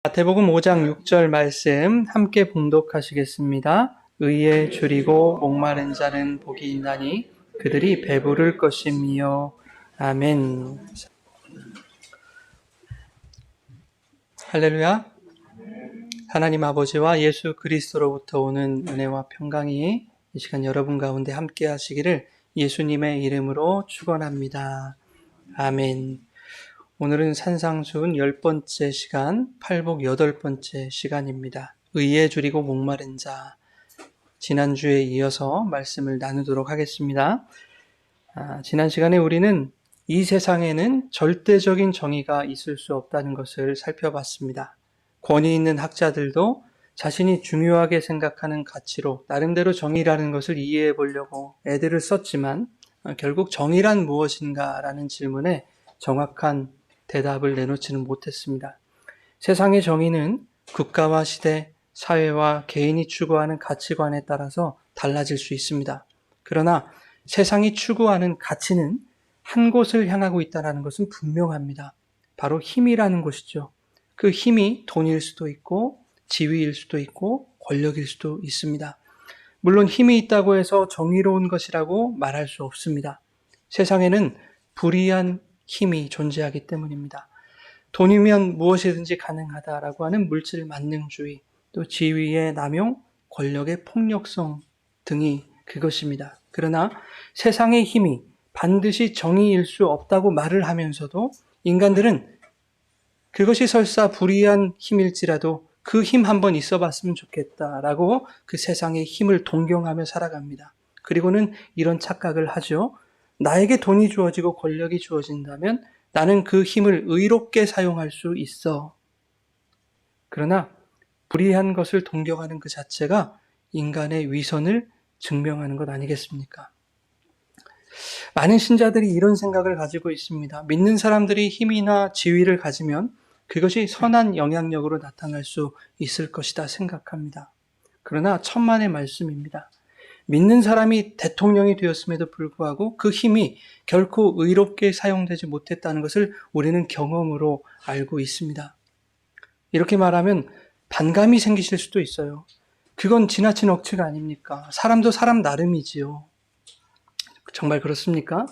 마태복음 5장 6절 말씀 함께 봉독하시겠습니다. 의에 줄이고 목마른 자는 복이 있나니 그들이 배부를 것임이요. 아멘. 할렐루야. 하나님 아버지와 예수 그리스도로부터 오는 은혜와 평강이 이 시간 여러분 가운데 함께 하시기를 예수님의 이름으로 축원합니다. 아멘. 오늘은 산상수훈 10번째 시간, 팔복 8번째 시간입니다. 의에 줄이고 목마른 자. 지난주에 이어서 말씀을 나누도록 하겠습니다. 지난 시간에 우리는 이 세상에는 절대적인 정의가 있을 수 없다는 것을 살펴봤습니다. 권위 있는 학자들도 자신이 중요하게 생각하는 가치로 나름대로 정의라는 것을 이해해 보려고 애들을 썼지만 결국 정의란 무엇인가라는 질문에 정확한 대답을 내놓지는 못했습니다. 세상의 정의는 국가와 시대, 사회와 개인이 추구하는 가치관에 따라서 달라질 수 있습니다. 그러나 세상이 추구하는 가치는 한 곳을 향하고 있다는 것은 분명합니다. 바로 힘이라는 것이죠. 그 힘이 돈일 수도 있고 지위일 수도 있고 권력일 수도 있습니다. 물론 힘이 있다고 해서 정의로운 것이라고 말할 수 없습니다. 세상에는 불의한 힘이 존재하기 때문입니다. 돈이면 무엇이든지 가능하다라고 하는 물질 만능주의, 또 지위의 남용, 권력의 폭력성 등이 그것입니다. 그러나 세상의 힘이 반드시 정의일 수 없다고 말을 하면서도 인간들은 그것이 설사 불의한 힘일지라도 그 힘 한번 있어 봤으면 좋겠다라고 그 세상의 힘을 동경하며 살아갑니다. 그리고는 이런 착각을 하죠. 나에게 돈이 주어지고 권력이 주어진다면 나는 그 힘을 의롭게 사용할 수 있어. 그러나 불의한 것을 동경하는 그 자체가 인간의 위선을 증명하는 것 아니겠습니까? 많은 신자들이 이런 생각을 가지고 있습니다. 믿는 사람들이 힘이나 지위를 가지면 그것이 선한 영향력으로 나타날 수 있을 것이다 생각합니다. 그러나 천만의 말씀입니다. 믿는 사람이 대통령이 되었음에도 불구하고 그 힘이 결코 의롭게 사용되지 못했다는 것을 우리는 경험으로 알고 있습니다. 이렇게 말하면 반감이 생기실 수도 있어요. 그건 지나친 억측 아닙니까? 사람도 사람 나름이지요. 정말 그렇습니까?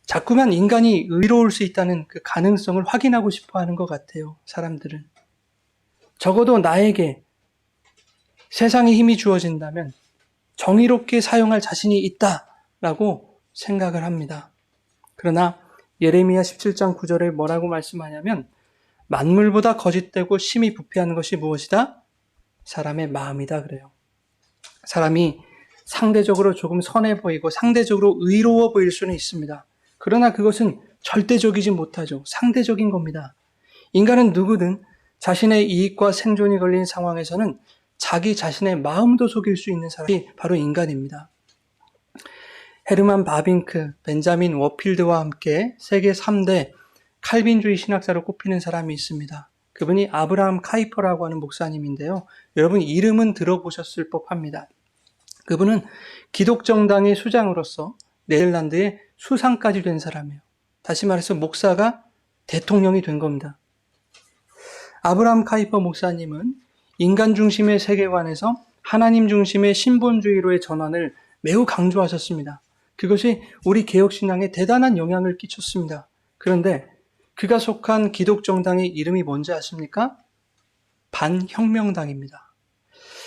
자꾸만 인간이 의로울 수 있다는 그 가능성을 확인하고 싶어 하는 것 같아요. 사람들은. 적어도 나에게 세상의 힘이 주어진다면 정의롭게 사용할 자신이 있다라고 생각을 합니다. 그러나 예레미야 17장 9절에 뭐라고 말씀하냐면 만물보다 거짓되고 심히 부패하는 것이 무엇이다? 사람의 마음이다 그래요. 사람이 상대적으로 조금 선해 보이고 상대적으로 의로워 보일 수는 있습니다. 그러나 그것은 절대적이지 못하죠. 상대적인 겁니다. 인간은 누구든 자신의 이익과 생존이 걸린 상황에서는 자기 자신의 마음도 속일 수 있는 사람이 바로 인간입니다. 헤르만 바빙크, 벤자민 워필드와 함께 세계 3대 칼빈주의 신학자로 꼽히는 사람이 있습니다. 그분이 아브라함 카이퍼라고 하는 목사님인데요. 여러분 이름은 들어보셨을 법합니다. 그분은 기독정당의 수장으로서 네덜란드의 수상까지 된 사람이에요. 다시 말해서 목사가 대통령이 된 겁니다. 아브라함 카이퍼 목사님은 인간 중심의 세계관에서 하나님 중심의 신본주의로의 전환을 매우 강조하셨습니다. 그것이 우리 개혁신앙에 대단한 영향을 끼쳤습니다. 그런데 그가 속한 기독정당의 이름이 뭔지 아십니까? 반혁명당입니다.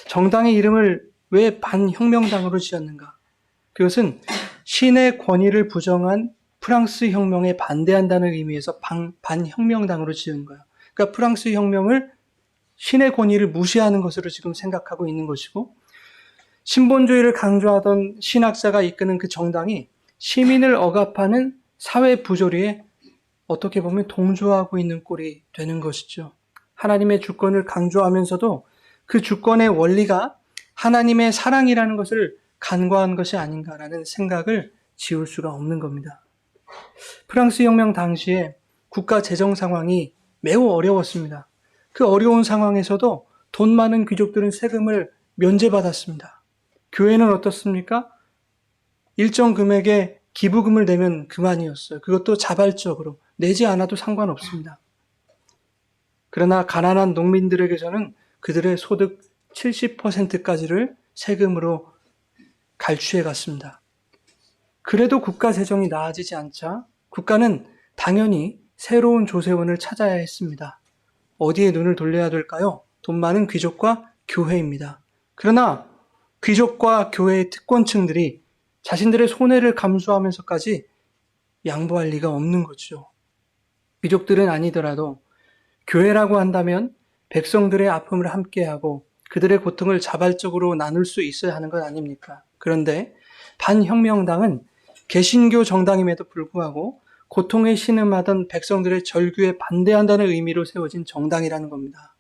정당의 이름을 왜 반혁명당으로 지었는가? 그것은 신의 권위를 부정한 프랑스 혁명에 반대한다는 의미에서 반혁명당으로 지은 거예요. 그러니까 프랑스 혁명을 신의 권위를 무시하는 것으로 지금 생각하고 있는 것이고 신본주의를 강조하던 신학자가 이끄는 그 정당이 시민을 억압하는 사회 부조리에 어떻게 보면 동조하고 있는 꼴이 되는 것이죠. 하나님의 주권을 강조하면서도 그 주권의 원리가 하나님의 사랑이라는 것을 간과한 것이 아닌가라는 생각을 지울 수가 없는 겁니다. 프랑스 혁명 당시에 국가 재정 상황이 매우 어려웠습니다. 그 어려운 상황에서도 돈 많은 귀족들은 세금을 면제받았습니다. 교회는 어떻습니까? 일정 금액의 기부금을 내면 그만이었어요. 그것도 자발적으로 내지 않아도 상관없습니다. 그러나 가난한 농민들에게서는 그들의 소득 70%까지를 세금으로 갈취해 갔습니다. 그래도 국가 재정이 나아지지 않자 국가는 당연히 새로운 조세원을 찾아야 했습니다. 어디에 눈을 돌려야 될까요? 돈 많은 귀족과 교회입니다. 그러나 귀족과 교회의 특권층들이 자신들의 손해를 감수하면서까지 양보할 리가 없는 거죠. 귀족들은 아니더라도 교회라고 한다면 백성들의 아픔을 함께하고 그들의 고통을 자발적으로 나눌 수 있어야 하는 것 아닙니까? 그런데 반혁명당은 개신교 정당임에도 불구하고 고통에 신음하던 백성들의 절규에 반대한다는 의미로 세워진 정당이라는 겁니다.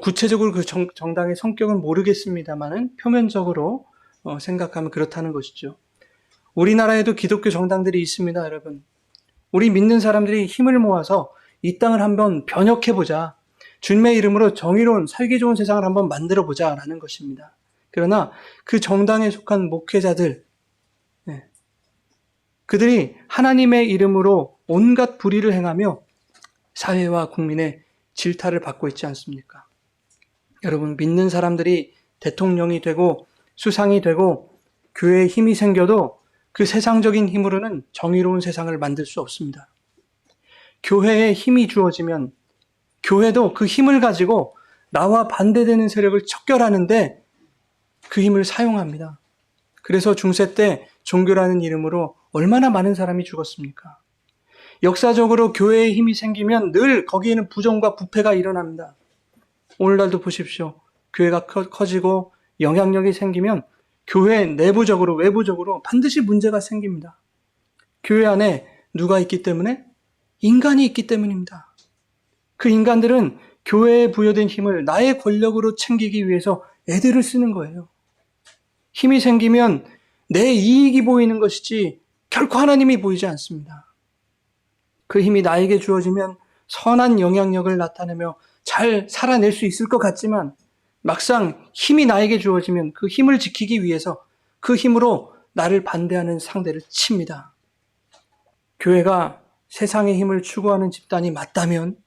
구체적으로 그 정당의 성격은 모르겠습니다만은 표면적으로 생각하면 그렇다는 것이죠. 우리나라에도 기독교 정당들이 있습니다, 여러분. 우리 믿는 사람들이 힘을 모아서 이 땅을 한번 변혁해보자. 주님의 이름으로 정의로운 살기 좋은 세상을 한번 만들어보자라는 것입니다. 그러나 그 정당에 속한 목회자들, 그들이 하나님의 이름으로 온갖 불의를 행하며 사회와 국민의 질타를 받고 있지 않습니까? 여러분, 믿는 사람들이 대통령이 되고 수상이 되고 교회에 힘이 생겨도 그 세상적인 힘으로는 정의로운 세상을 만들 수 없습니다. 교회에 힘이 주어지면 교회도 그 힘을 가지고 나와 반대되는 세력을 척결하는데 그 힘을 사용합니다. 그래서 중세 때 종교라는 이름으로 얼마나 많은 사람이 죽었습니까? 역사적으로 교회에 힘이 생기면 늘 거기에는 부정과 부패가 일어납니다. 오늘날도 보십시오. 교회가 커지고 영향력이 생기면 교회 내부적으로 외부적으로 반드시 문제가 생깁니다. 교회 안에 누가 있기 때문에? 인간이 있기 때문입니다. 그 인간들은 교회에 부여된 힘을 나의 권력으로 챙기기 위해서 애들을 쓰는 거예요. 힘이 생기면 내 이익이 보이는 것이지 결코 하나님이 보이지 않습니다. 그 힘이 나에게 주어지면 선한 영향력을 나타내며 잘 살아낼 수 있을 것 같지만 막상 힘이 나에게 주어지면 그 힘을 지키기 위해서 그 힘으로 나를 반대하는 상대를 칩니다. 교회가 세상의 힘을 추구하는 집단이 맞다면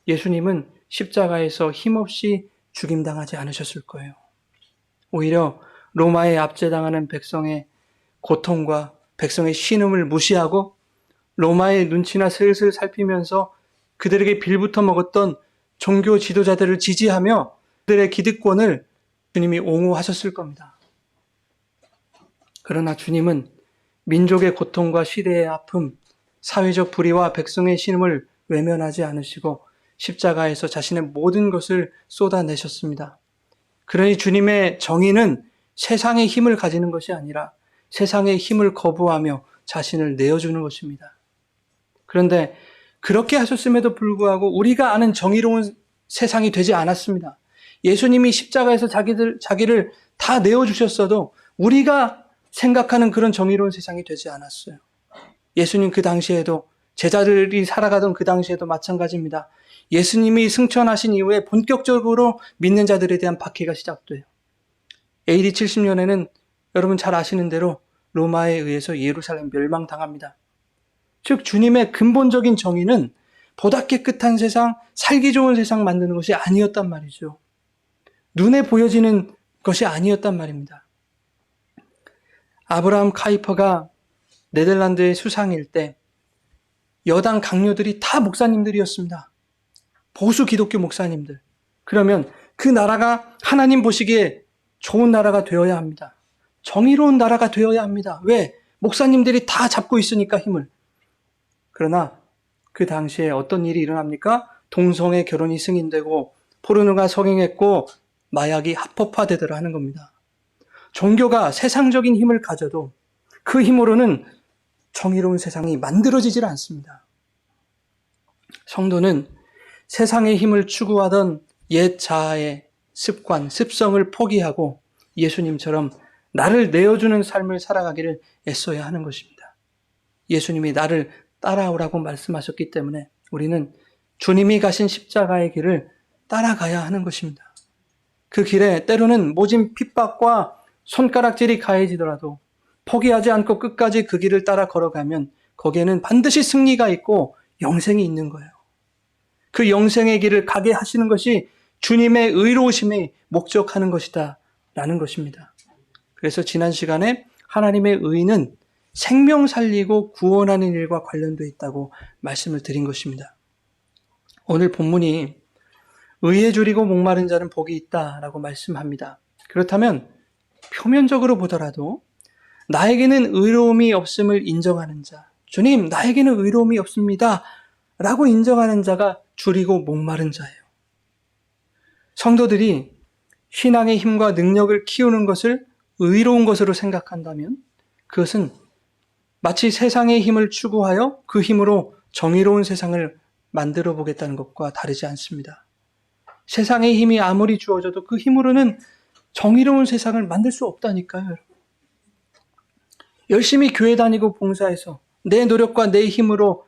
예수님은 십자가에서 힘없이 죽임당하지 않으셨을 거예요. 오히려 로마에 압제당하는 백성의 고통과 백성의 신음을 무시하고 로마의 눈치나 슬슬 살피면서 그들에게 빌부터 먹었던 종교 지도자들을 지지하며 그들의 기득권을 주님이 옹호하셨을 겁니다. 그러나 주님은 민족의 고통과 시대의 아픔, 사회적 불의와 백성의 신음을 외면하지 않으시고 십자가에서 자신의 모든 것을 쏟아내셨습니다. 그러니 주님의 정의는 세상의 힘을 가지는 것이 아니라 세상의 힘을 거부하며 자신을 내어주는 것입니다. 그런데 그렇게 하셨음에도 불구하고 우리가 아는 정의로운 세상이 되지 않았습니다. 예수님이 십자가에서 자기를 다 내어주셨어도 우리가 생각하는 그런 정의로운 세상이 되지 않았어요. 예수님 그 당시에도 제자들이 살아가던 그 당시에도 마찬가지입니다. 예수님이 승천하신 이후에 본격적으로 믿는 자들에 대한 박해가 시작돼요. AD 70년에는 여러분 잘 아시는 대로 로마에 의해서 예루살렘 멸망당합니다. 즉 주님의 근본적인 정의는 보다 깨끗한 세상, 살기 좋은 세상 만드는 것이 아니었단 말이죠. 눈에 보여지는 것이 아니었단 말입니다. 아브라함 카이퍼가 네덜란드의 수상일 때 여당 강요들이 다 목사님들이었습니다. 보수 기독교 목사님들. 그러면 그 나라가 하나님 보시기에 좋은 나라가 되어야 합니다. 정의로운 나라가 되어야 합니다. 왜? 목사님들이 다 잡고 있으니까 힘을. 그러나 그 당시에 어떤 일이 일어납니까? 동성애 결혼이 승인되고 포르노가 성행했고 마약이 합법화되더라 하는 겁니다. 종교가 세상적인 힘을 가져도 그 힘으로는 정의로운 세상이 만들어지질 않습니다. 성도는 세상의 힘을 추구하던 옛 자아의 습관, 습성을 포기하고 예수님처럼 나를 내어주는 삶을 살아가기를 애써야 하는 것입니다. 예수님이 나를 따라오라고 말씀하셨기 때문에 우리는 주님이 가신 십자가의 길을 따라가야 하는 것입니다. 그 길에 때로는 모진 핍박과 손가락질이 가해지더라도 포기하지 않고 끝까지 그 길을 따라 걸어가면 거기에는 반드시 승리가 있고 영생이 있는 거예요. 그 영생의 길을 가게 하시는 것이 주님의 의로우심이 목적하는 것이다 라는 것입니다. 그래서 지난 시간에 하나님의 의는 생명 살리고 구원하는 일과 관련되어 있다고 말씀을 드린 것입니다. 오늘 본문이 의에 줄이고 목마른 자는 복이 있다라고 말씀합니다. 그렇다면 표면적으로 보더라도 나에게는 의로움이 없음을 인정하는 자, 주님 나에게는 의로움이 없습니다 라고 인정하는 자가 줄이고 목마른 자예요. 성도들이 신앙의 힘과 능력을 키우는 것을 의로운 것으로 생각한다면 그것은 마치 세상의 힘을 추구하여 그 힘으로 정의로운 세상을 만들어 보겠다는 것과 다르지 않습니다. 세상의 힘이 아무리 주어져도 그 힘으로는 정의로운 세상을 만들 수 없다니까요, 여러분. 열심히 교회 다니고 봉사해서 내 노력과 내 힘으로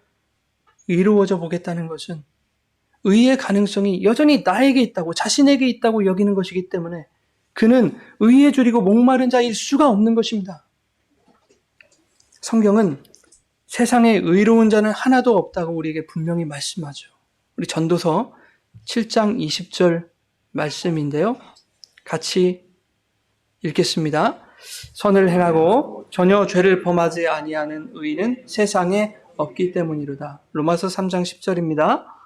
이루어져 보겠다는 것은 의의 가능성이 여전히 나에게 있다고, 자신에게 있다고 여기는 것이기 때문에 그는 의에 줄이고 목마른 자일 수가 없는 것입니다. 성경은 세상에 의로운 자는 하나도 없다고 우리에게 분명히 말씀하죠. 우리 전도서 7장 20절 말씀인데요. 같이 읽겠습니다. 선을 행하고 전혀 죄를 범하지 아니하는 의인은 세상에 없기 때문이로다. 로마서 3장 10절입니다.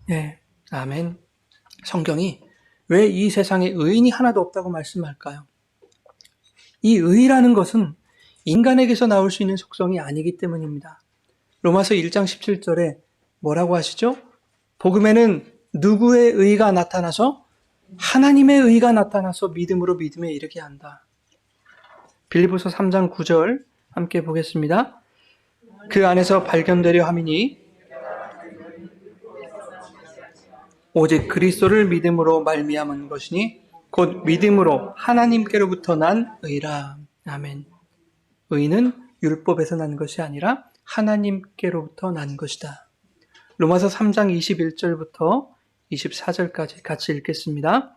네, 아멘. 성경이 왜 이 세상에 의인이 하나도 없다고 말씀할까요? 이 의라는 것은 인간에게서 나올 수 있는 속성이 아니기 때문입니다. 로마서 1장 17절에 뭐라고 하시죠? 복음에는 누구의 의가 나타나서? 하나님의 의가 나타나서 믿음으로 믿음에 이르게 한다. 빌립보서 3장 9절 함께 보겠습니다. 그 안에서 발견되려 함이니 오직 그리스도를 믿음으로 말미암은 것이니 곧 믿음으로 하나님께로부터 난 의라. 아멘. 의는 율법에서 난 것이 아니라 하나님께로부터 난 것이다. 로마서 3장 21절부터 24절까지 같이 읽겠습니다.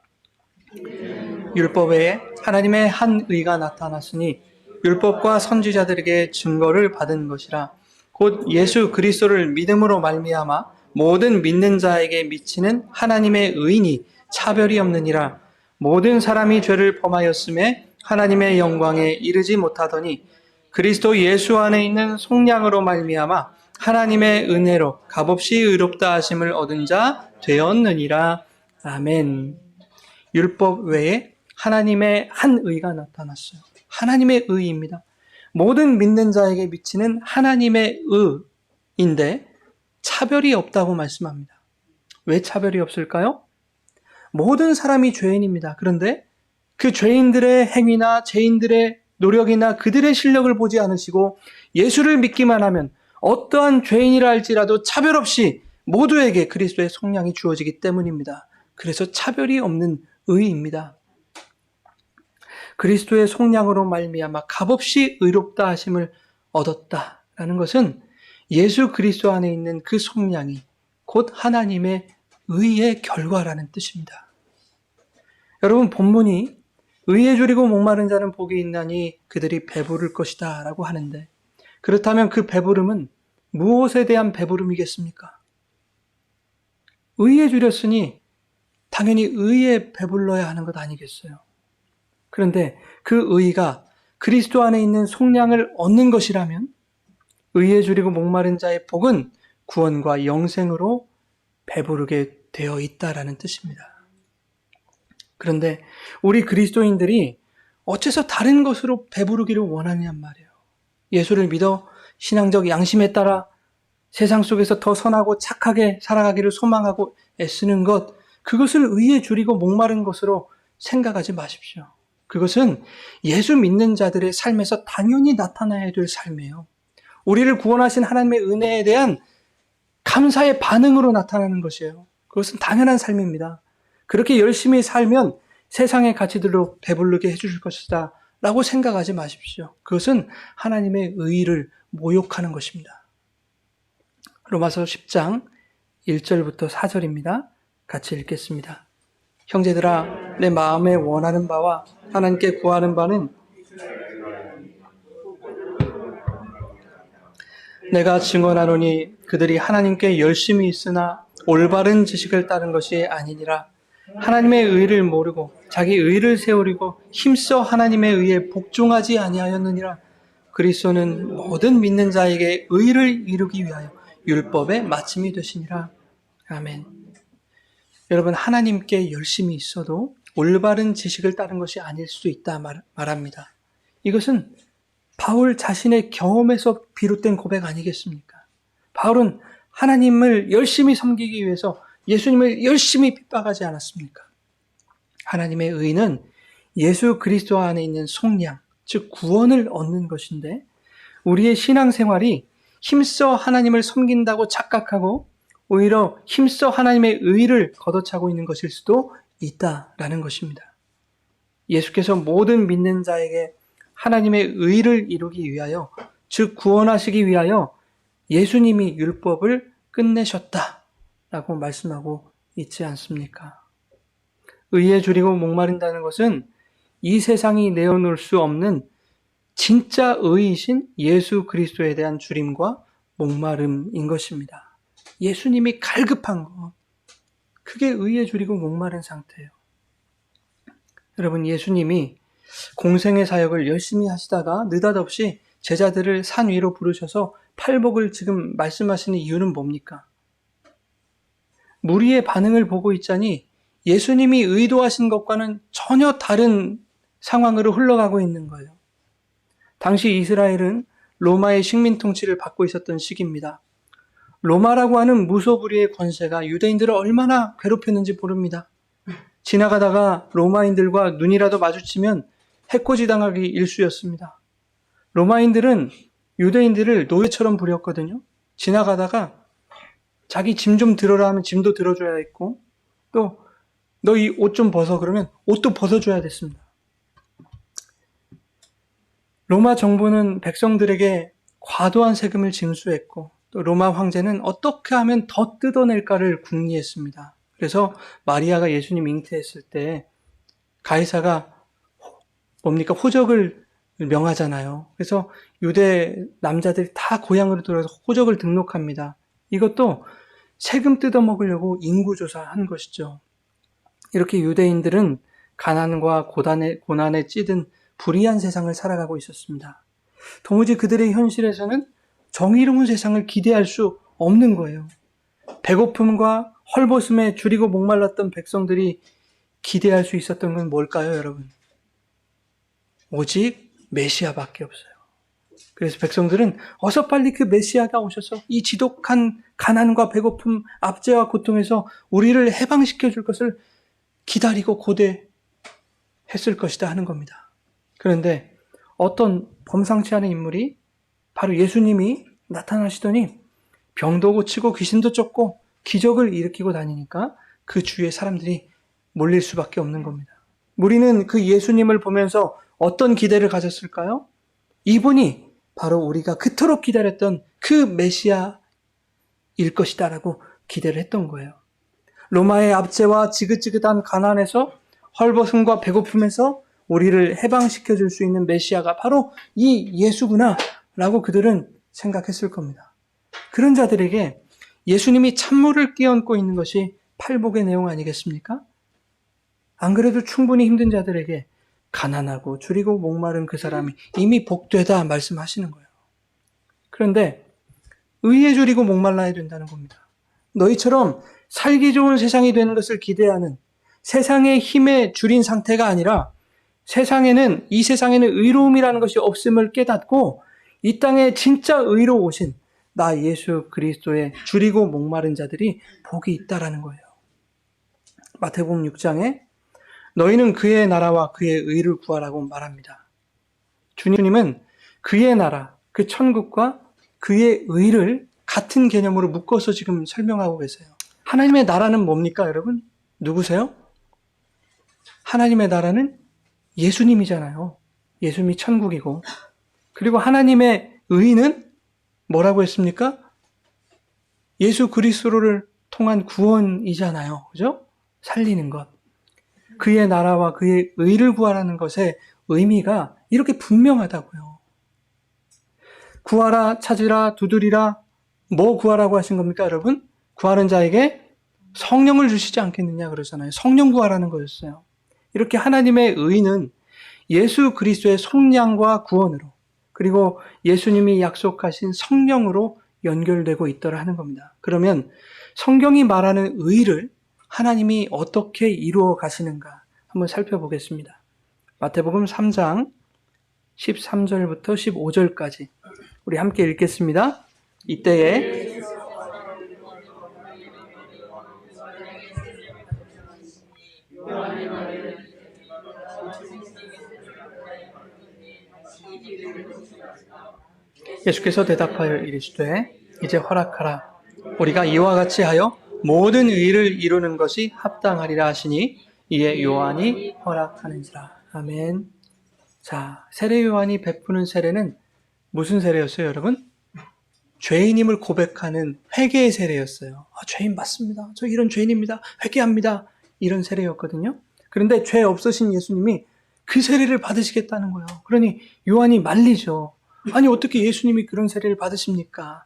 율법 외에 하나님의 한 의가 나타났으니 율법과 선지자들에게 증거를 받은 것이라. 곧 예수 그리스도를 믿음으로 말미암아 모든 믿는 자에게 미치는 하나님의 의인이 차별이 없느니라. 모든 사람이 죄를 범하였음에 하나님의 영광에 이르지 못하더니 그리스도 예수 안에 있는 속량으로 말미암아 하나님의 은혜로 값없이 의롭다 하심을 얻은 자 되었느니라. 아멘. 율법 외에 하나님의 한 의가 나타났어요. 하나님의 의입니다. 모든 믿는 자에게 미치는 하나님의 의인데 차별이 없다고 말씀합니다. 왜 차별이 없을까요? 모든 사람이 죄인입니다. 그런데 그 죄인들의 행위나 죄인들의 노력이나 그들의 실력을 보지 않으시고 예수를 믿기만 하면 어떠한 죄인이라 할지라도 차별 없이 모두에게 그리스도의 속량이 주어지기 때문입니다. 그래서 차별이 없는 의입니다. 그리스도의 속량으로 말미암아 값없이 의롭다 하심을 얻었다라는 것은 예수 그리스도 안에 있는 그 속량이 곧 하나님의 의의 결과라는 뜻입니다. 여러분, 본문이 의에 줄이고 목마른 자는 복이 있나니 그들이 배부를 것이다 라고 하는데, 그렇다면 그 배부름은 무엇에 대한 배부름이겠습니까? 의에 줄였으니 당연히 의에 배불러야 하는 것 아니겠어요? 그런데 그 의가 그리스도 안에 있는 속량을 얻는 것이라면 의에 줄이고 목마른 자의 복은 구원과 영생으로 배부르게 되어 있다라는 뜻입니다. 그런데 우리 그리스도인들이 어째서 다른 것으로 배부르기를 원하냔 말이에요. 예수를 믿어 신앙적 양심에 따라 세상 속에서 더 선하고 착하게 살아가기를 소망하고 애쓰는 것, 그것을 의에 줄이고 목마른 것으로 생각하지 마십시오. 그것은 예수 믿는 자들의 삶에서 당연히 나타나야 될 삶이에요. 우리를 구원하신 하나님의 은혜에 대한 감사의 반응으로 나타나는 것이에요. 그것은 당연한 삶입니다. 그렇게 열심히 살면 세상의 가치들로 배부르게 해주실 것이다 라고 생각하지 마십시오. 그것은 하나님의 의를 모욕하는 것입니다. 로마서 10장 1절부터 4절입니다. 같이 읽겠습니다. 형제들아, 내 마음에 원하는 바와 하나님께 구하는 바는 내가 증언하노니 그들이 하나님께 열심히 있으나 올바른 지식을 따른 것이 아니니라. 하나님의 의를 모르고 자기 의를 세우려고 힘써 하나님의 의에 복종하지 아니하였느니라. 그리스도는 모든 믿는 자에게 의를 이루기 위하여 율법의 마침이 되시니라. 아멘. 여러분, 하나님께 열심히 있어도 올바른 지식을 따른 것이 아닐 수 있다 말합니다. 이것은 바울 자신의 경험에서 비롯된 고백 아니겠습니까? 바울은 하나님을 열심히 섬기기 위해서 예수님을 열심히 핍박하지 않았습니까? 하나님의 의는 예수 그리스도 안에 있는 속량, 즉 구원을 얻는 것인데, 우리의 신앙생활이 힘써 하나님을 섬긴다고 착각하고 오히려 힘써 하나님의 의를 걷어차고 있는 것일 수도 있다라는 것입니다. 예수께서 모든 믿는 자에게 하나님의 의를 이루기 위하여, 즉 구원하시기 위하여 예수님이 율법을 끝내셨다라고 말씀하고 있지 않습니까? 의에 줄이고 목마른다는 것은 이 세상이 내어놓을 수 없는 진짜 의이신 예수 그리스도에 대한 줄임과 목마름인 것입니다. 예수님이 갈급한 것, 그게 의에 줄이고 목마른 상태예요. 여러분, 예수님이 공생의 사역을 열심히 하시다가 느닷없이 제자들을 산 위로 부르셔서 팔복을 지금 말씀하시는 이유는 뭡니까? 무리의 반응을 보고 있자니 예수님이 의도하신 것과는 전혀 다른 상황으로 흘러가고 있는 거예요. 당시 이스라엘은 로마의 식민 통치를 받고 있었던 시기입니다. 로마라고 하는 무소불위의 권세가 유대인들을 얼마나 괴롭혔는지 모릅니다. 지나가다가 로마인들과 눈이라도 마주치면 해코지 당하기 일쑤였습니다. 로마인들은 유대인들을 노예처럼 부렸거든요. 지나가다가 자기 짐 좀 들어라 하면 짐도 들어줘야 했고, 또 너 이 옷 좀 벗어 그러면 옷도 벗어줘야 됐습니다. 로마 정부는 백성들에게 과도한 세금을 징수했고, 또 로마 황제는 어떻게 하면 더 뜯어낼까를 궁리했습니다. 그래서 마리아가 예수님 잉태했을 때 가이사가 호적을 명하잖아요. 그래서 유대 남자들이 다 고향으로 돌아가서 호적을 등록합니다. 이것도 세금 뜯어먹으려고 인구조사한 것이죠. 이렇게 유대인들은 가난과 고난에 찌든 불의한 세상을 살아가고 있었습니다. 도무지 그들의 현실에서는 정의로운 세상을 기대할 수 없는 거예요. 배고픔과 헐벗음에 줄이고 목말랐던 백성들이 기대할 수 있었던 건 뭘까요, 여러분? 오직 메시아밖에 없어요. 그래서 백성들은 어서 빨리 그 메시아가 오셔서 이 지독한 가난과 배고픔, 압제와 고통에서 우리를 해방시켜 줄 것을 기다리고 고대했을 것이다 하는 겁니다. 그런데 어떤 범상치 않은 인물이 바로 예수님이 나타나시더니 병도 고치고 귀신도 쫓고 기적을 일으키고 다니니까 그 주위에 사람들이 몰릴 수밖에 없는 겁니다. 우리는 그 예수님을 보면서 어떤 기대를 가졌을까요? 이분이 바로 우리가 그토록 기다렸던 그 메시아일 것이다라고 기대를 했던 거예요. 로마의 압제와 지긋지긋한 가난에서, 헐벗음과 배고픔에서 우리를 해방시켜 줄 수 있는 메시아가 바로 이 예수구나 라고 그들은 생각했을 겁니다. 그런 자들에게 예수님이 찬물을 끼얹고 있는 것이 팔복의 내용 아니겠습니까? 안 그래도 충분히 힘든 자들에게 가난하고 줄이고 목마른 그 사람이 이미 복되다 말씀하시는 거예요. 그런데 의에 줄이고 목말라야 된다는 겁니다. 너희처럼 살기 좋은 세상이 되는 것을 기대하는, 세상의 힘에 줄인 상태가 아니라 이 세상에는 의로움이라는 것이 없음을 깨닫고 이 땅에 진짜 의로우신 나 예수 그리스도의 줄이고 목마른 자들이 복이 있다라는 거예요. 마태복음 6장에 너희는 그의 나라와 그의 의를 구하라고 말합니다. 주님은 그의 나라, 그 천국과 그의 의를 같은 개념으로 묶어서 지금 설명하고 계세요. 하나님의 나라는 뭡니까, 여러분? 누구세요? 하나님의 나라는 예수님이잖아요. 예수님이 천국이고. 그리고 하나님의 의는 뭐라고 했습니까? 예수 그리스도를 통한 구원이잖아요. 그죠? 살리는 것. 그의 나라와 그의 의를 구하라는 것의 의미가 이렇게 분명하다고요. 구하라, 찾으라, 두드리라. 뭐 구하라고 하신 겁니까, 여러분? 구하는 자에게 성령을 주시지 않겠느냐 그러잖아요. 성령 구하라는 거였어요. 이렇게 하나님의 의는 예수 그리스도의 속량과 구원으로, 그리고 예수님이 약속하신 성령으로 연결되고 있더라 하는 겁니다. 그러면 성경이 말하는 의를 하나님이 어떻게 이루어 가시는가 한번 살펴보겠습니다. 마태복음 3장 13절부터 15절까지 우리 함께 읽겠습니다. 이때에 예수께서 대답하여 이르시되 이제 허락하라. 우리가 이와 같이 하여 모든 의를 이루는 것이 합당하리라 하시니 이에 요한이 허락하는지라. 아멘. 자, 세례 요한이 베푸는 세례는 무슨 세례였어요, 여러분? 죄인임을 고백하는 회개의 세례였어요. 죄인 맞습니다. 저 이런 죄인입니다. 회개합니다. 이런 세례였거든요. 그런데 죄 없으신 예수님이 그 세례를 받으시겠다는 거예요. 그러니 요한이 말리죠. 아니 어떻게 예수님이 그런 세례를 받으십니까?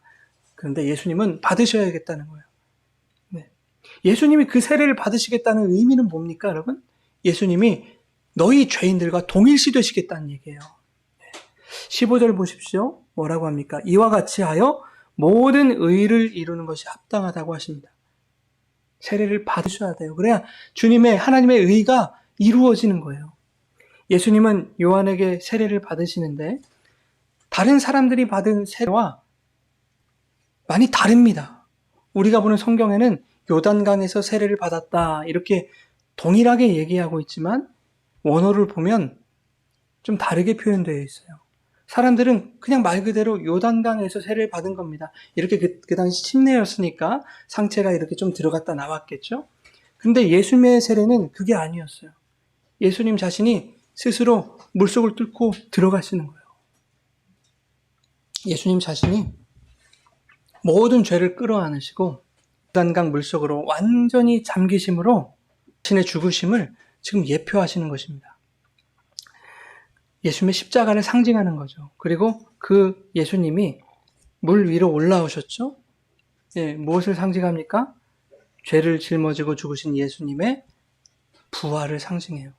그런데 예수님은 받으셔야겠다는 거예요. 네. 예수님이 그 세례를 받으시겠다는 의미는 뭡니까, 여러분? 예수님이 너희 죄인들과 동일시 되시겠다는 얘기예요. 15절 보십시오. 뭐라고 합니까? 이와 같이 하여 모든 의를 이루는 것이 합당하다고 하십니다. 세례를 받으셔야 돼요. 그래야 주님의 하나님의 의가 이루어지는 거예요. 예수님은 요한에게 세례를 받으시는데 다른 사람들이 받은 세례와 많이 다릅니다. 우리가 보는 성경에는 요단강에서 세례를 받았다 이렇게 동일하게 얘기하고 있지만 원어를 보면 좀 다르게 표현되어 있어요. 사람들은 그냥 말 그대로 요단강에서 세례를 받은 겁니다. 이렇게 그 당시 침례였으니까 상체가 이렇게 좀 들어갔다 나왔겠죠. 근데 예수님의 세례는 그게 아니었어요. 예수님 자신이 스스로 물속을 뚫고 들어가시는 거예요. 예수님 자신이 모든 죄를 끌어안으시고 요단강 물속으로 완전히 잠기심으로 자신의 죽으심을 지금 예표하시는 것입니다. 예수님의 십자가를 상징하는 거죠. 그리고 그 예수님이 물 위로 올라오셨죠. 예, 무엇을 상징합니까? 죄를 짊어지고 죽으신 예수님의 부활을 상징해요.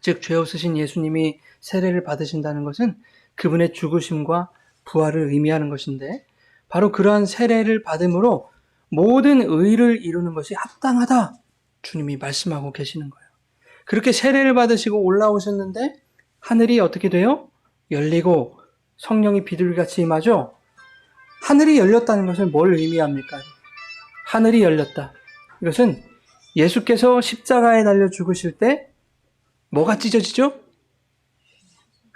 즉, 죄 없으신 예수님이 세례를 받으신다는 것은 그분의 죽으심과 부활을 의미하는 것인데 바로 그러한 세례를 받음으로 모든 의를 이루는 것이 합당하다 주님이 말씀하고 계시는 거예요. 그렇게 세례를 받으시고 올라오셨는데 하늘이 어떻게 돼요? 열리고 성령이 비둘기같이 임하죠? 하늘이 열렸다는 것은 뭘 의미합니까? 하늘이 열렸다. 이것은 예수께서 십자가에 달려 죽으실 때 뭐가 찢어지죠?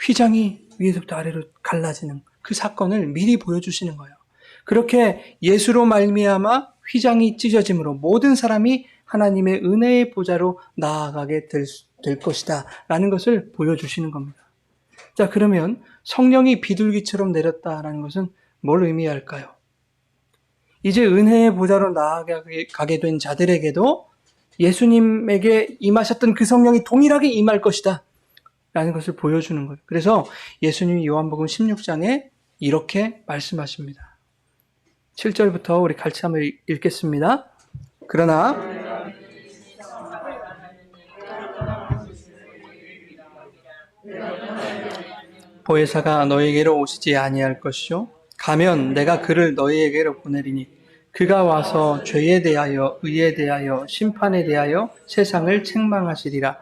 휘장이 위에서부터 아래로 갈라지는 그 사건을 미리 보여주시는 거예요. 그렇게 예수로 말미암아 휘장이 찢어짐으로 모든 사람이 하나님의 은혜의 보좌로 나아가게 될 것이다 라는 것을 보여주시는 겁니다. 자, 그러면 성령이 비둘기처럼 내렸다라는 것은 뭘 의미할까요? 이제 은혜의 보좌로 나아가게 된 자들에게도 예수님에게 임하셨던 그 성령이 동일하게 임할 것이다 라는 것을 보여주는 거예요. 그래서 예수님이 요한복음 16장에 이렇게 말씀하십니다. 7절부터 우리 같이 한번 읽겠습니다. 그러나 보혜사가 너희에게로 오시지 아니할 것이요 가면 내가 그를 너희에게로 보내리니 그가 와서 죄에 대하여 의에 대하여 심판에 대하여 세상을 책망하시리라.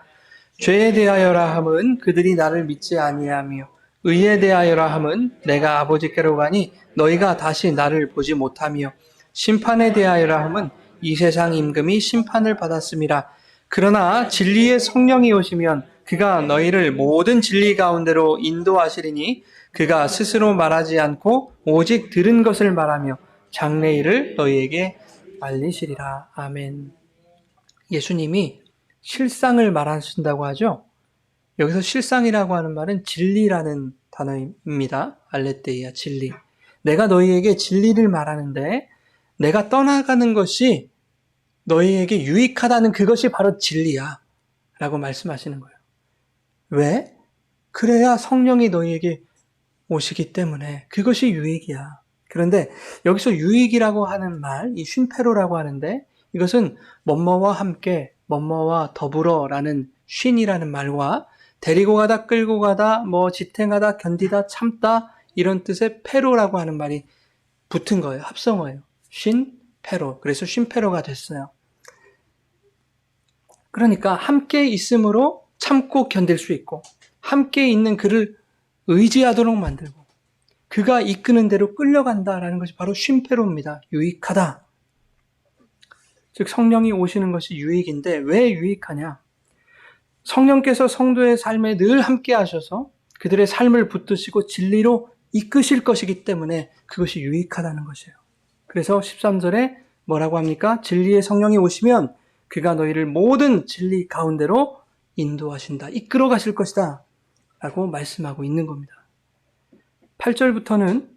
죄에 대하여라 함은 그들이 나를 믿지 아니하며 의에 대하여라 함은 내가 아버지께로 가니 너희가 다시 나를 보지 못하며 심판에 대하여라 함은 이 세상 임금이 심판을 받았음이라. 그러나 진리의 성령이 오시면 그가 너희를 모든 진리 가운데로 인도하시리니 그가 스스로 말하지 않고 오직 들은 것을 말하며 장래일을 너희에게 알리시리라. 아멘. 예수님이 실상을 말하신다고 하죠. 여기서 실상이라고 하는 말은 진리라는 단어입니다. 알레테이아, 진리. 내가 너희에게 진리를 말하는데 내가 떠나가는 것이 너희에게 유익하다는 그것이 바로 진리야 라고 말씀하시는 거예요. 왜? 그래야 성령이 너희에게 오시기 때문에 그것이 유익이야. 그런데 여기서 유익이라고 하는 말, 이 쉰페로라고 하는데 이것은 뭐뭐와 함께, 뭐뭐와 더불어라는 쉰이라는 말과 데리고 가다, 끌고 가다, 뭐 지탱하다, 견디다, 참다 이런 뜻의 페로라고 하는 말이 붙은 거예요. 합성어예요. 쉰, 페로. 그래서 쉰페로가 됐어요. 그러니까 함께 있음으로 참고 견딜 수 있고 함께 있는 그를 의지하도록 만들고 그가 이끄는 대로 끌려간다라는 것이 바로 쉼페로입니다. 유익하다. 즉 성령이 오시는 것이 유익인데 왜 유익하냐? 성령께서 성도의 삶에 늘 함께 하셔서 그들의 삶을 붙드시고 진리로 이끄실 것이기 때문에 그것이 유익하다는 것이에요. 그래서 13절에 뭐라고 합니까? 진리의 성령이 오시면 그가 너희를 모든 진리 가운데로 인도하신다. 이끌어 가실 것이다. 라고 말씀하고 있는 겁니다. 8절부터는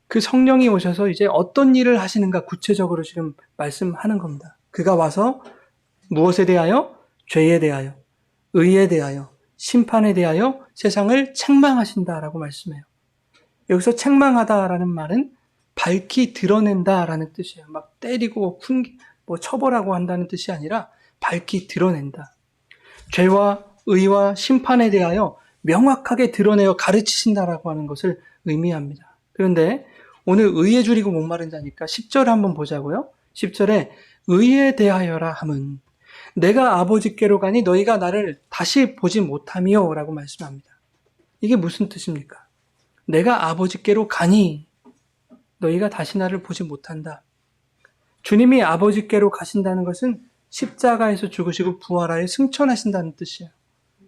그 성령이 오셔서 이제 어떤 일을 하시는가 구체적으로 지금 말씀하는 겁니다. 그가 와서 무엇에 대하여? 죄에 대하여, 의에 대하여, 심판에 대하여 세상을 책망하신다라고 말씀해요. 여기서 책망하다라는 말은 밝히 드러낸다라는 뜻이에요. 막 때리고 뭐 처벌하고 한다는 뜻이 아니라 밝히 드러낸다. 죄와 의와 심판에 대하여 명확하게 드러내어 가르치신다라고 하는 것을 의미합니다. 그런데 오늘 의에 줄이고 목마른 자니까 10절 한번 보자고요. 10절에 의에 대하여라 함은 내가 아버지께로 가니 너희가 나를 다시 보지 못하며 라고 말씀합니다. 이게 무슨 뜻입니까? 내가 아버지께로 가니 너희가 다시 나를 보지 못한다. 주님이 아버지께로 가신다는 것은 십자가에서 죽으시고 부활하여 승천하신다는 뜻이에요.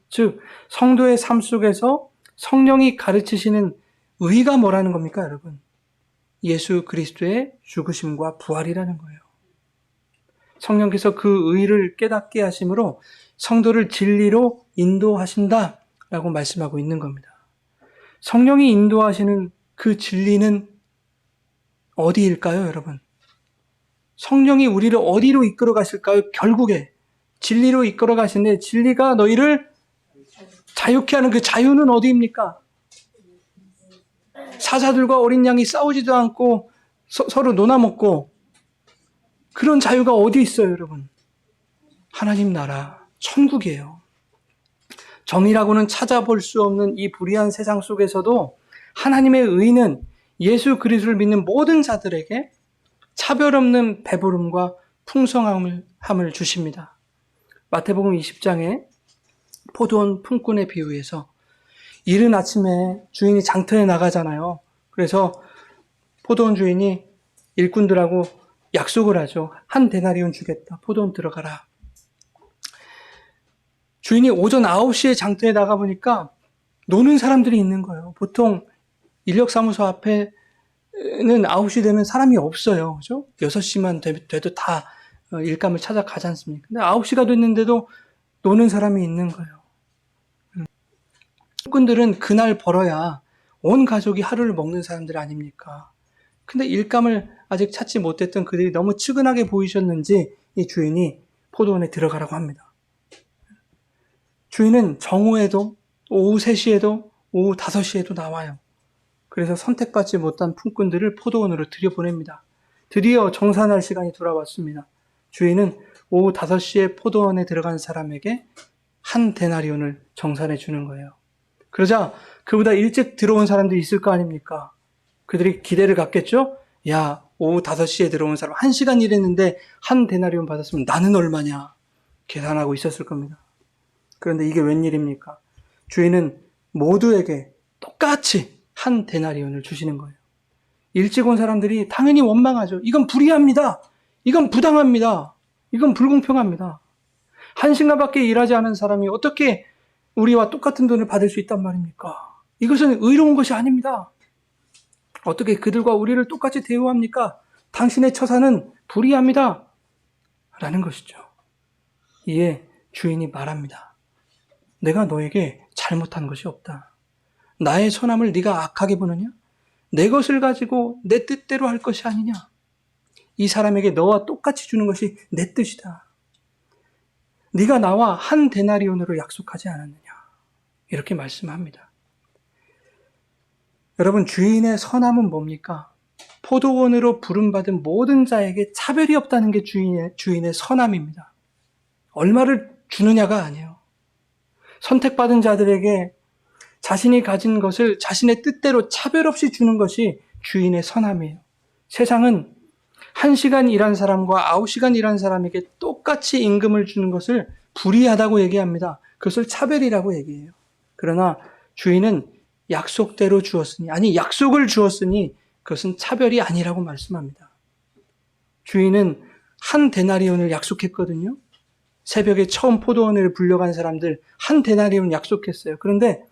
즉 성도의 삶 속에서 성령이 가르치시는 의가 뭐라는 겁니까, 여러분? 예수 그리스도의 죽으심과 부활이라는 거예요. 성령께서 그 의를 깨닫게 하심으로 성도를 진리로 인도하신다라고 말씀하고 있는 겁니다. 성령이 인도하시는 그 진리는 어디일까요, 여러분? 성령이 우리를 어디로 이끌어 가실까요? 결국에 진리로 이끌어 가시는데 진리가 너희를 자유케 하는 그 자유는 어디입니까? 사자들과 어린 양이 싸우지도 않고 서로 논아먹고 그런 자유가 어디 있어요, 여러분? 하나님 나라, 천국이에요. 정의라고는 찾아볼 수 없는 이 불의한 세상 속에서도 하나님의 의는 예수 그리스도를 믿는 모든 자들에게 차별 없는 배부름과 풍성함을 주십니다. 마태복음 20장에 포도원 품꾼의 비유에서 이른 아침에 주인이 장터에 나가잖아요. 그래서 포도원 주인이 일꾼들하고 약속을 하죠. 한 데나리온 주겠다. 포도원 들어가라. 주인이 오전 9시에 장터에 나가보니까 노는 사람들이 있는 거예요. 보통 인력사무소 앞에는 9시 되면 사람이 없어요. 그죠? 6시만 돼도 다 일감을 찾아가지 않습니까? 근데 9시가 됐는데도 노는 사람이 있는 거예요. 일꾼들은 그날 벌어야 온 가족이 하루를 먹는 사람들 아닙니까? 근데 일감을 아직 찾지 못했던 그들이 너무 측은하게 보이셨는지 이 주인이 포도원에 들어가라고 합니다. 주인은 정오에도 오후 3시에도 오후 5시에도 나와요. 그래서 선택받지 못한 품꾼들을 포도원으로 들여보냅니다. 드디어 정산할 시간이 돌아왔습니다. 주인은 오후 5시에 포도원에 들어간 사람에게 한 데나리온을 정산해 주는 거예요. 그러자 그보다 일찍 들어온 사람들이 있을 거 아닙니까? 그들이 기대를 갖겠죠? 야, 오후 5시에 들어온 사람 1시간 일했는데 한 데나리온 받았으면 나는 얼마냐? 계산하고 있었을 겁니다. 그런데 이게 웬일입니까? 주인은 모두에게 똑같이 한 데나리온을 주시는 거예요. 일찍 온 사람들이 당연히 원망하죠. 이건 불의합니다. 이건 부당합니다. 이건 불공평합니다. 1시간밖에 일하지 않은 사람이 어떻게 우리와 똑같은 돈을 받을 수 있단 말입니까? 이것은 의로운 것이 아닙니다. 어떻게 그들과 우리를 똑같이 대우합니까? 당신의 처사는 불의합니다. 라는 것이죠. 이에 주인이 말합니다. 내가 너에게 잘못한 것이 없다. 나의 선함을 네가 악하게 보느냐? 내 것을 가지고 내 뜻대로 할 것이 아니냐? 이 사람에게 너와 똑같이 주는 것이 내 뜻이다. 네가 나와 한 데나리온으로 약속하지 않았느냐? 이렇게 말씀합니다. 여러분, 주인의 선함은 뭡니까? 포도원으로 부름받은 모든 자에게 차별이 없다는 게 주인의 선함입니다. 얼마를 주느냐가 아니에요. 선택받은 자들에게 자신이 가진 것을 자신의 뜻대로 차별 없이 주는 것이 주인의 선함이에요. 세상은 1시간 일한 사람과 9시간 일한 사람에게 똑같이 임금을 주는 것을 불이하다고 얘기합니다. 그것을 차별이라고 얘기해요. 그러나 주인은 약속대로 주었으니, 아니 약속을 주었으니 그것은 차별이 아니라고 말씀합니다. 주인은 한 데나리온을 약속했거든요. 새벽에 처음 포도원을 불려간 사람들 한 데나리온 약속했어요. 그런데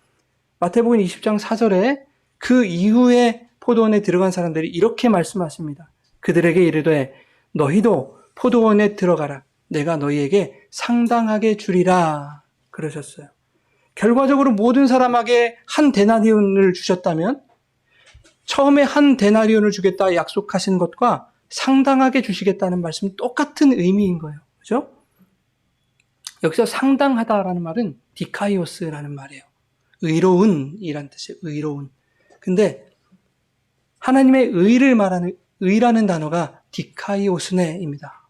마태복음 20장 4절에 그 이후에 포도원에 들어간 사람들이 이렇게 말씀하십니다. 그들에게 이르되 너희도 포도원에 들어가라. 내가 너희에게 상당하게 주리라. 그러셨어요. 결과적으로 모든 사람에게 한 데나리온을 주셨다면 처음에 한 데나리온을 주겠다 약속하신 것과 상당하게 주시겠다는 말씀은 똑같은 의미인 거예요. 그죠? 여기서 상당하다라는 말은 디카이오스라는 말이에요. 의로운이란 뜻이에요. 의로운. 근데 하나님의 의를 말하는 의라는 단어가 디카이오스네입니다.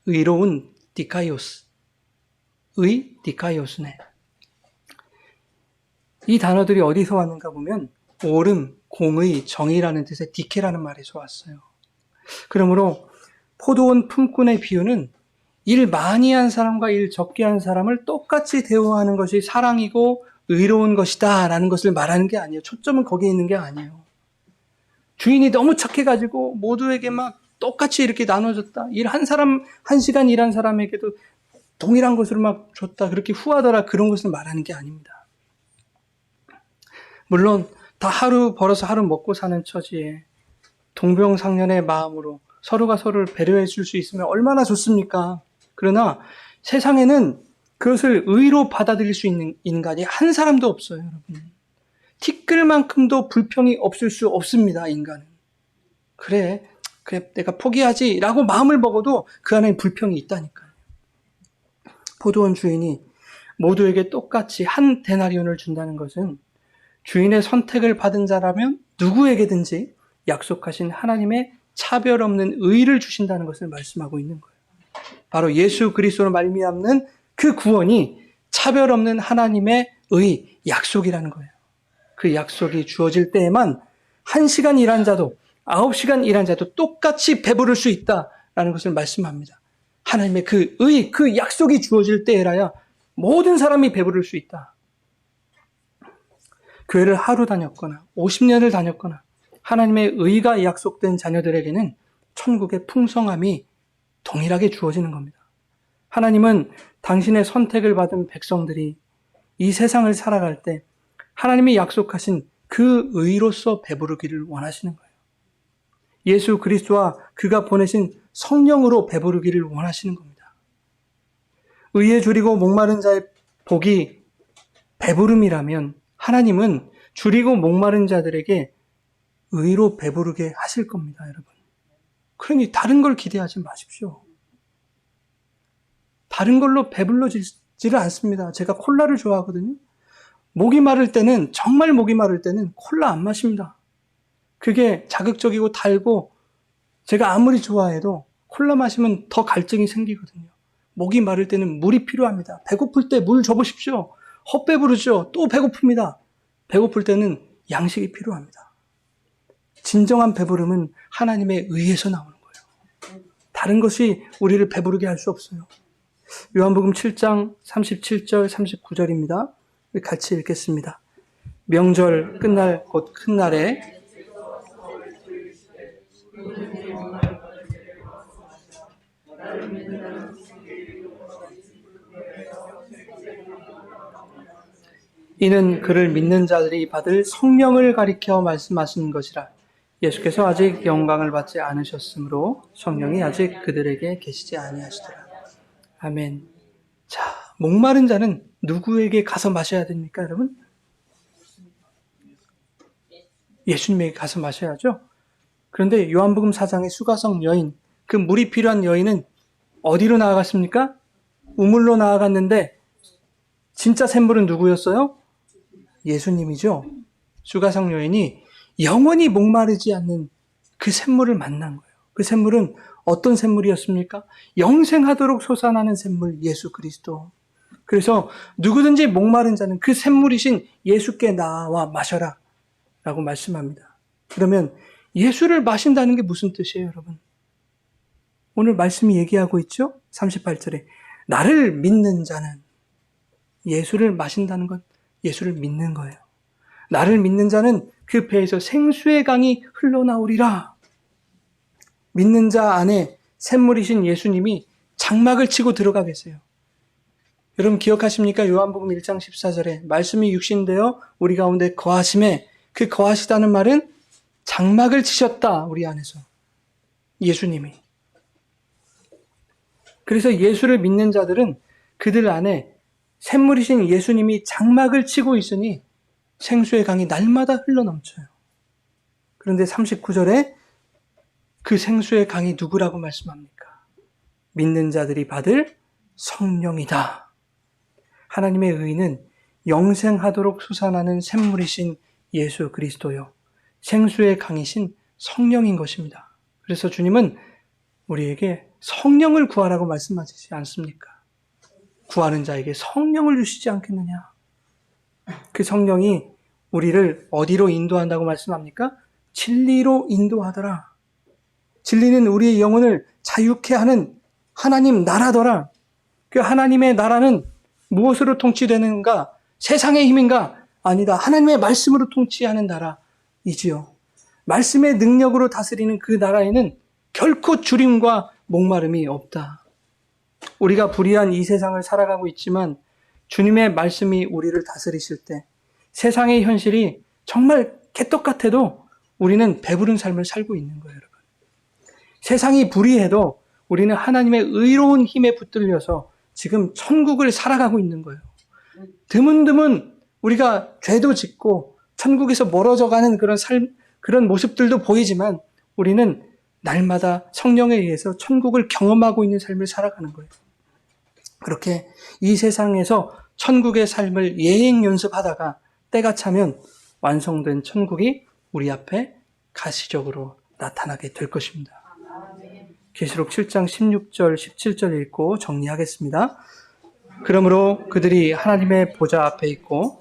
의로운 디카이오스. 의 디카이오스네. 이 단어들이 어디서 왔는가 보면 옳음, 공의, 정의라는 뜻의 디케라는 말에서 왔어요. 그러므로 포도원 품꾼의 비유는 일 많이 한 사람과 일 적게 한 사람을 똑같이 대우하는 것이 사랑이고 의로운 것이다 라는 것을 말하는 게 아니에요. 초점은 거기에 있는 게 아니에요. 주인이 너무 착해가지고 모두에게 막 똑같이 이렇게 나눠줬다. 일 한 사람, 1시간 일한 사람에게도 동일한 것으로 막 줬다. 그렇게 후하더라. 그런 것을 말하는 게 아닙니다. 물론 다 하루 벌어서 하루 먹고 사는 처지에 동병상련의 마음으로 서로가 서로를 배려해 줄 수 있으면 얼마나 좋습니까? 그러나 세상에는 그것을 의로 받아들일 수 있는 인간이 한 사람도 없어요, 여러분. 티끌만큼도 불평이 없을 수 없습니다, 인간은. 그래, 내가 포기하지 라고 마음을 먹어도 그 안에 불평이 있다니까요. 포도원 주인이 모두에게 똑같이 한 데나리온을 준다는 것은 주인의 선택을 받은 자라면 누구에게든지 약속하신 하나님의 차별 없는 의를 주신다는 것을 말씀하고 있는 거예요. 바로 예수 그리스도로 말미암는 그 구원이 차별 없는 하나님의 의, 약속이라는 거예요. 그 약속이 주어질 때에만 1시간 일한 자도 9시간 일한 자도 똑같이 배부를 수 있다라는 것을 말씀합니다. 하나님의 그 의, 그 약속이 주어질 때에라야 모든 사람이 배부를 수 있다. 교회를 하루 다녔거나 50년을 다녔거나 하나님의 의가 약속된 자녀들에게는 천국의 풍성함이 동일하게 주어지는 겁니다. 하나님은 당신의 선택을 받은 백성들이 이 세상을 살아갈 때 하나님이 약속하신 그 의로서 배부르기를 원하시는 거예요. 예수 그리스도와 그가 보내신 성령으로 배부르기를 원하시는 겁니다. 의에 줄이고 목마른 자의 복이 배부름이라면 하나님은 줄이고 목마른 자들에게 의로 배부르게 하실 겁니다, 여러분. 그러니 다른 걸 기대하지 마십시오. 다른 걸로 배불러지지를 않습니다. 제가 콜라를 좋아하거든요. 목이 마를 때는, 정말 목이 마를 때는 콜라 안 마십니다. 그게 자극적이고 달고 제가 아무리 좋아해도 콜라 마시면 더 갈증이 생기거든요. 목이 마를 때는 물이 필요합니다. 배고플 때 물 줘보십시오. 헛배부르죠. 또 배고픕니다. 배고플 때는 양식이 필요합니다. 진정한 배부름은 하나님의 의에서 나오는 거예요. 다른 것이 우리를 배부르게 할 수 없어요. 요한복음 7장 37절 39절입니다. 같이 읽겠습니다. 명절 끝날 곧 큰 날에 이는 그를 믿는 자들이 받을 성령을 가리켜 말씀하시는 것이라. 예수께서 아직 영광을 받지 않으셨으므로 성령이 아직 그들에게 계시지 아니하시더라. 아멘. 자, 목마른 자는 누구에게 가서 마셔야 됩니까, 여러분? 예수님에게 가서 마셔야죠. 그런데 요한복음 4장의 수가성 여인, 그 물이 필요한 여인은 어디로 나아갔습니까? 우물로 나아갔는데 진짜 샘물은 누구였어요? 예수님이죠. 수가성 여인이 영원히 목마르지 않는 그 샘물을 만난 거예요. 그 샘물은 어떤 샘물이었습니까? 영생하도록 솟아나는 샘물, 예수 그리스도. 그래서 누구든지 목마른 자는 그 샘물이신 예수께 나와 마셔라 라고 말씀합니다. 그러면 예수를 마신다는 게 무슨 뜻이에요, 여러분? 오늘 말씀이 얘기하고 있죠? 38절에 나를 믿는 자는, 예수를 마신다는 건 예수를 믿는 거예요. 나를 믿는 자는 그 배에서 생수의 강이 흘러나오리라. 믿는 자 안에 샘물이신 예수님이 장막을 치고 들어가 계세요. 여러분 기억하십니까? 요한복음 1장 14절에 말씀이 육신되어 우리 가운데 거하심에, 그 거하시다는 말은 장막을 치셨다, 우리 안에서. 예수님이. 그래서 예수를 믿는 자들은 그들 안에 샘물이신 예수님이 장막을 치고 있으니 생수의 강이 날마다 흘러넘쳐요. 그런데 39절에 그 생수의 강이 누구라고 말씀합니까? 믿는 자들이 받을 성령이다. 하나님의 의는 영생하도록 솟아나는 샘물이신 예수 그리스도요, 생수의 강이신 성령인 것입니다. 그래서 주님은 우리에게 성령을 구하라고 말씀하시지 않습니까? 구하는 자에게 성령을 주시지 않겠느냐? 그 성령이 우리를 어디로 인도한다고 말씀합니까? 진리로 인도하더라. 진리는 우리의 영혼을 자유케 하는 하나님 나라더라. 그 하나님의 나라는 무엇으로 통치되는가? 세상의 힘인가? 아니다. 하나님의 말씀으로 통치하는 나라이지요. 말씀의 능력으로 다스리는 그 나라에는 결코 주림과 목마름이 없다. 우리가 불의한 이 세상을 살아가고 있지만 주님의 말씀이 우리를 다스리실 때 세상의 현실이 정말 개떡 같아도 우리는 배부른 삶을 살고 있는 거예요, 여러분. 세상이 불의해도 우리는 하나님의 의로운 힘에 붙들려서 지금 천국을 살아가고 있는 거예요. 드문드문 우리가 죄도 짓고 천국에서 멀어져가는 그런 모습들도 보이지만 우리는 날마다 성령에 의해서 천국을 경험하고 있는 삶을 살아가는 거예요. 그렇게 이 세상에서 천국의 삶을 예행 연습하다가 때가 차면 완성된 천국이 우리 앞에 가시적으로 나타나게 될 것입니다. 계시록 7장 16절, 17절 읽고 정리하겠습니다. 그러므로 그들이 하나님의 보좌 앞에 있고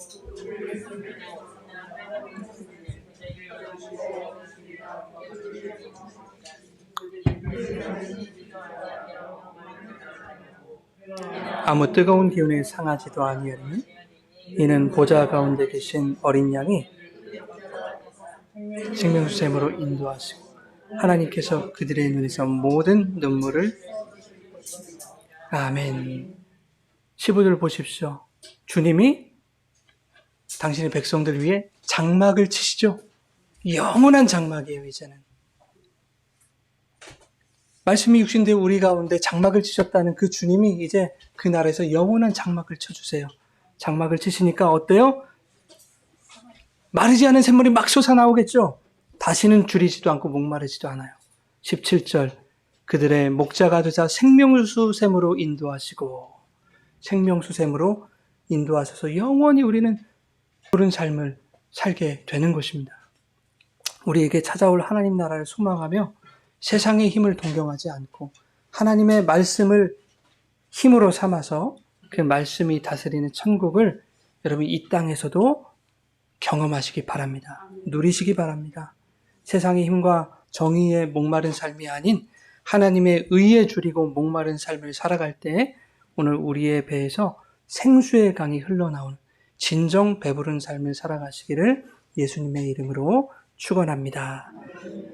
아무 뜨거운 기운에 상하지도 아니하리니 이는 보좌 가운데 계신 어린 양이 생명수샘으로 인도하시고 하나님께서 그들의 눈에서 모든 눈물을 아멘. 15절 보십시오. 주님이 당신의 백성들 위해 장막을 치시죠. 영원한 장막이에요, 이제는. 말씀이 육신되어 우리 가운데 장막을 치셨다는 그 주님이 이제 그 나라에서 영원한 장막을 쳐주세요. 장막을 치시니까 어때요? 마르지 않은 샘물이 막 솟아나오겠죠? 다시는 줄이지도 않고 목마르지도 않아요. 17절 그들의 목자가 되자 생명수샘으로 인도하시고 생명수샘으로 인도하셔서 영원히 우리는 푸른 삶을 살게 되는 것입니다. 우리에게 찾아올 하나님 나라를 소망하며 세상의 힘을 동경하지 않고 하나님의 말씀을 힘으로 삼아서 그 말씀이 다스리는 천국을 여러분 이 땅에서도 경험하시기 바랍니다. 누리시기 바랍니다. 세상의 힘과 정의에 목마른 삶이 아닌 하나님의 의에 줄이고 목마른 삶을 살아갈 때 오늘 우리의 배에서 생수의 강이 흘러나오는 진정 배부른 삶을 살아가시기를 예수님의 이름으로 축원합니다.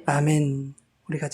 아멘. 우리 같이